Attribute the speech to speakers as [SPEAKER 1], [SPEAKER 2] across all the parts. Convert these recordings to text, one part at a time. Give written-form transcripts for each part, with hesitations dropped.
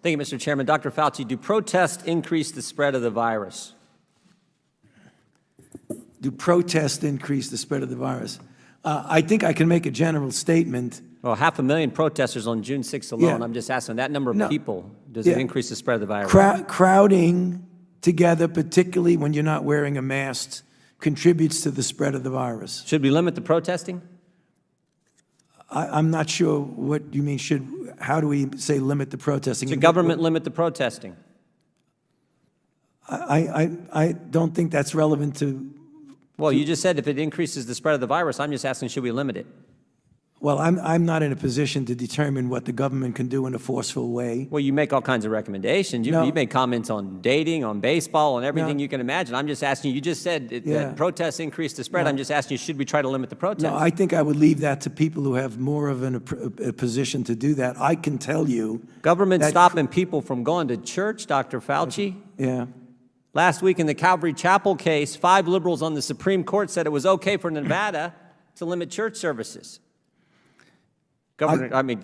[SPEAKER 1] Thank you, Mr. Chairman. Dr. Fauci, do protests increase the spread of the virus?
[SPEAKER 2] Do protests increase the spread of the virus? I think I can make a general statement.
[SPEAKER 1] Well, 500,000 protesters on June 6th alone.
[SPEAKER 2] Yeah.
[SPEAKER 1] I'm just asking that number of people, does it increase the spread of the virus?
[SPEAKER 2] Crowding together, particularly when you're not wearing a mask, contributes to the spread of the virus.
[SPEAKER 1] Should we limit the protesting?
[SPEAKER 2] I'm not sure what you mean. How do we say limit the protesting?
[SPEAKER 1] Should government limit the protesting?
[SPEAKER 2] I don't think that's relevant to.
[SPEAKER 1] Well, you just said if it increases the spread of the virus. I'm just asking, should we limit it?
[SPEAKER 2] Well, I'm not in a position to determine what the government can do in a forceful way.
[SPEAKER 1] Well, you make all kinds of recommendations. You make comments on dating, on baseball, on everything you can imagine. I'm just asking you, just said that protests increase the spread. I'm just asking you, should we try to limit the protests?
[SPEAKER 2] No, I think I would leave that to people who have more of a position to do that. I can tell you.
[SPEAKER 1] Government stopping people from going to church, Dr. Fauci?
[SPEAKER 2] Yeah.
[SPEAKER 1] Last week in the Calvary Chapel case, 5 liberals on the Supreme Court said it was okay for Nevada to limit church services.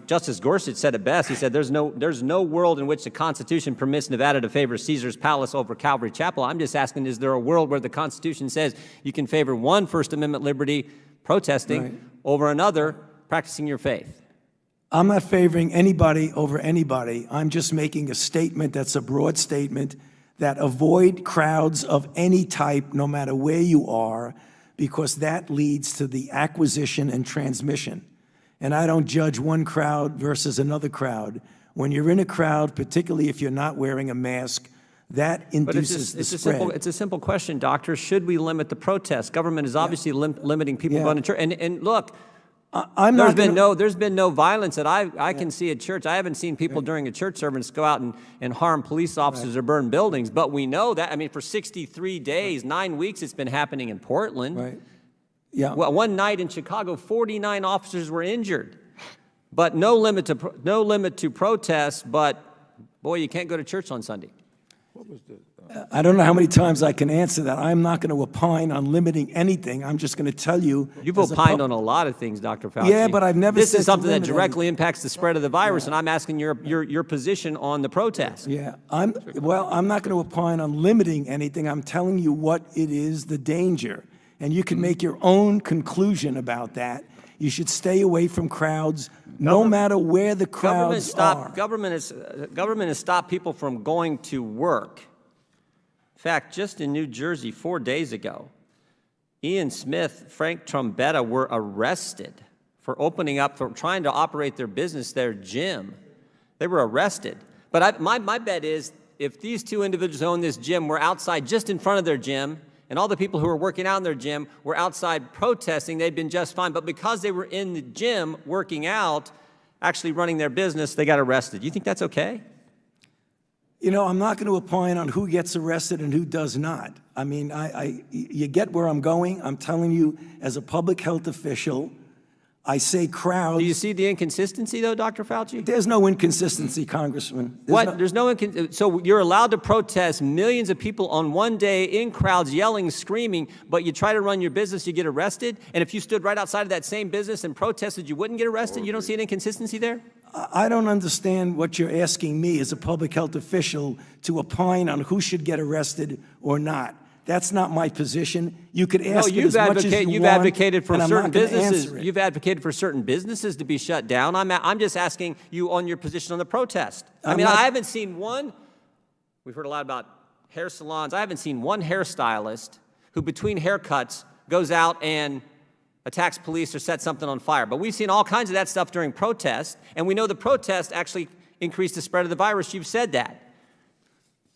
[SPEAKER 1] Justice Gorsuch said it best. He said, there's no world in which the Constitution permits Nevada to favor Caesar's Palace over Calvary Chapel. I'm just asking, is there a world where the Constitution says you can favor one First Amendment liberty, protesting, over another, practicing your faith?
[SPEAKER 2] I'm not favoring anybody over anybody. I'm just making a statement that's a broad statement that avoid crowds of any type, no matter where you are, because that leads to the acquisition and transmission. And I don't judge one crowd versus another crowd. When you're in a crowd, particularly if you're not wearing a mask, that induces the spread.
[SPEAKER 1] It's a simple question, doctor. Should we limit the protests? Government is obviously limiting people going to church. And look, there's been no violence that I can see at church. I haven't seen people during a church service go out and harm police officers or burn buildings. But we know that, for 63 days, 9 weeks, it's been happening in Portland.
[SPEAKER 2] Right. Yeah.
[SPEAKER 1] Well, one night in Chicago, 49 officers were injured. But no limit to protests, but boy, you can't go to church on Sunday.
[SPEAKER 3] What was the
[SPEAKER 2] I don't know how many times I can answer that. I'm not going to opine on limiting anything. I'm just going to tell you.
[SPEAKER 1] You've opined on a lot of things, Dr. Fauci.
[SPEAKER 2] Yeah, but I've never
[SPEAKER 1] This
[SPEAKER 2] said
[SPEAKER 1] is something that
[SPEAKER 2] to
[SPEAKER 1] directly impacts the spread of the virus, and I'm asking your position on the protest.
[SPEAKER 2] Yeah, I'm not going to opine on limiting anything. I'm telling you what it is, the danger. And you can make your own conclusion about that. You should stay away from crowds, no matter where the crowds are.
[SPEAKER 1] Government has stopped people from going to work. In fact, just in New Jersey 4 days ago, Ian Smith, Frank Trombetta were arrested for trying to operate their business, their gym. They were arrested. But my bet is if these 2 individuals who own this gym were outside just in front of their gym, and all the people who were working out in their gym were outside protesting, they'd been just fine. But because they were in the gym working out, actually running their business, they got arrested. You think that's okay?
[SPEAKER 2] You know, I'm not going to opine on who gets arrested and who does not. You get where I'm going. I'm telling you, as a public health official, I say crowds.
[SPEAKER 1] Do you see the inconsistency, though, Dr. Fauci?
[SPEAKER 2] There's no inconsistency, Congressman.
[SPEAKER 1] So you're allowed to protest millions of people on one day in crowds yelling, screaming, but you try to run your business, you get arrested? And if you stood right outside of that same business and protested, you wouldn't get arrested? You don't see an inconsistency there?
[SPEAKER 2] I don't understand what you're asking me as a public health official to opine on who should get arrested or not. That's not my position. You could ask it as much as you want,
[SPEAKER 1] you've advocated for
[SPEAKER 2] and I'm
[SPEAKER 1] certain
[SPEAKER 2] not gonna
[SPEAKER 1] businesses.
[SPEAKER 2] answer it.
[SPEAKER 1] You've advocated for certain businesses to be shut down. I'm just asking you on your position on the protest. I haven't seen one. We've heard a lot about hair salons. I haven't seen one hairstylist who, between haircuts, goes out and attacks police or sets something on fire. But we've seen all kinds of that stuff during protests, and we know the protest actually increased the spread of the virus. You've said that.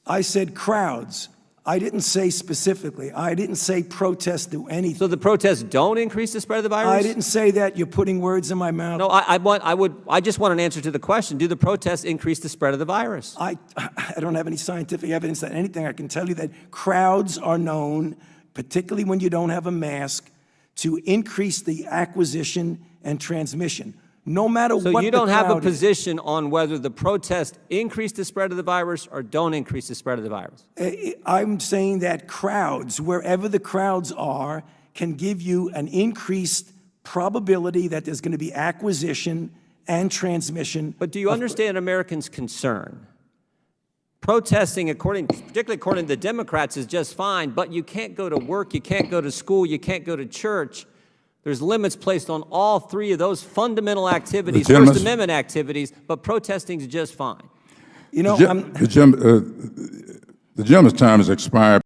[SPEAKER 2] I said crowds. I didn't say specifically. I didn't say protests do anything.
[SPEAKER 1] So the protests don't increase the spread of the virus?
[SPEAKER 2] I didn't say that. You're putting words in my mouth.
[SPEAKER 1] No, I just want an answer to the question. Do the protests increase the spread of the virus?
[SPEAKER 2] I don't have any scientific evidence that anything. I can tell you that crowds are known, particularly when you don't have a mask, to increase the acquisition and transmission. No matter what the crowd is.
[SPEAKER 1] So you don't have a position on whether the protests increase the spread of the virus or don't increase the spread of the virus?
[SPEAKER 2] I'm saying that crowds, wherever the crowds are, can give you an increased probability that there's going to be acquisition and transmission.
[SPEAKER 1] But do you understand Americans' concern protesting, particularly according to the Democrats, is just fine, but you can't go to work, you can't go to school, you can't go to church. There's limits placed on all three of those fundamental activities, First Amendment activities, but protesting is just fine.
[SPEAKER 2] You know,
[SPEAKER 3] The gentleman's time has expired.